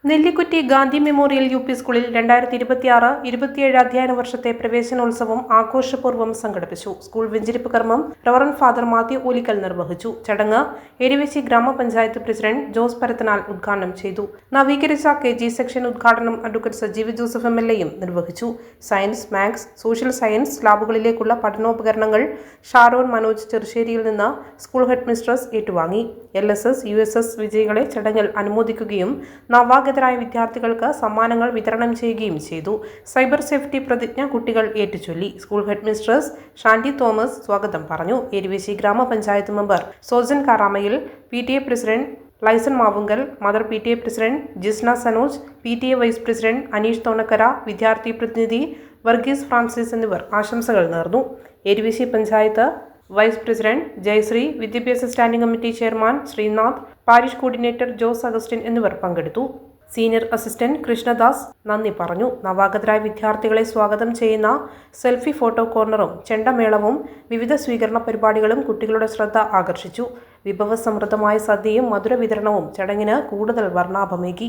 Nellikkutty Gandhi memorial UP. സ്കൂളിൽ 2026-27 അധ്യയന വർഷത്തെ പ്രവേശനോത്സവം ആഘോഷപൂർവ്വം സംഘടിപ്പിച്ചു. സ്കൂൾ വെഞ്ചരിപ്പ് കർമ്മം റവറന്റ് ഫാദർ മാത്യു ഊലിക്കൽ നിർവഹിച്ചു. ചടങ്ങ് എരുവേശി ഗ്രാമപഞ്ചായത്ത് പ്രസിഡന്റ് ജോസ് പരത്തനാൽ ഉദ്ഘാടനം ചെയ്തു. നവീകരിച്ച കെ.ജി. സെക്ഷൻ ഉദ്ഘാടനം അഡ്വക്കേറ്റ് സജീവ് ജോസഫ് എം.എൽ.എയും നിർവഹിച്ചു. സയൻസ്, മാത്സ്, സോഷ്യൽ സയൻസ് ലാബുകളിലേക്കുള്ള പഠനോപകരണങ്ങൾ ഷാരോൺ മനോജ് ചെറുശ്ശേരിയിൽ നിന്ന് സ്കൂൾ ഹെഡ് മിസ്ട്രസ് ഏറ്റുവാങ്ങി. LSS, USS വിജയികളെ ചടങ്ങിൽ അനുമോദിക്കുകയും നവാഗതരായ വിദ്യാർത്ഥികൾക്ക് സമ്മാനങ്ങൾ വിതരണം ചെയ്യുകയും ചെയ്തു. സൈബർ സേഫ്റ്റി പ്രതിജ്ഞ കുട്ടികൾ ഏറ്റുചൊല്ലി. School headmistress Shandy Thomas സ്വാഗതം പറഞ്ഞു. Eruvessi grama panchayat member Sojan Karamayil, PTA president Laison Mavunkal, mother PTA president Jisna Sanoj, PTA vice president Aneesh Thonakkara, വിദ്യാർത്ഥി പ്രതിനിധി വർഗീസ് ഫ്രാൻസിസ് എന്നിവർ ആശംസകൾ നേർന്നു. എരുവേശി പഞ്ചായത്ത് വൈസ് പ്രസിഡന്റ് ജയശ്രീ, വിദ്യാഭ്യാസ standing committee chairman Sreenath, parish coordinator Jose Augustine എന്നിവർ പങ്കെടുത്തു. സീനിയർ അസിസ്റ്റന്റ് കൃഷ്ണദാസ് നന്ദി പറഞ്ഞു. നവാഗതരായ വിദ്യാർത്ഥികളെ സ്വാഗതം ചെയ്യുന്ന സെൽഫി ഫോട്ടോ കോർണറും ചെണ്ടമേളവും വിവിധ സ്വീകരണ പരിപാടികളും കുട്ടികളുടെ ശ്രദ്ധ ആകർഷിച്ചു. വിഭവസമൃദ്ധമായ സദ്യയും മധുര വിതരണവും ചടങ്ങിന് കൂടുതൽ വർണ്ണാഭമേകി.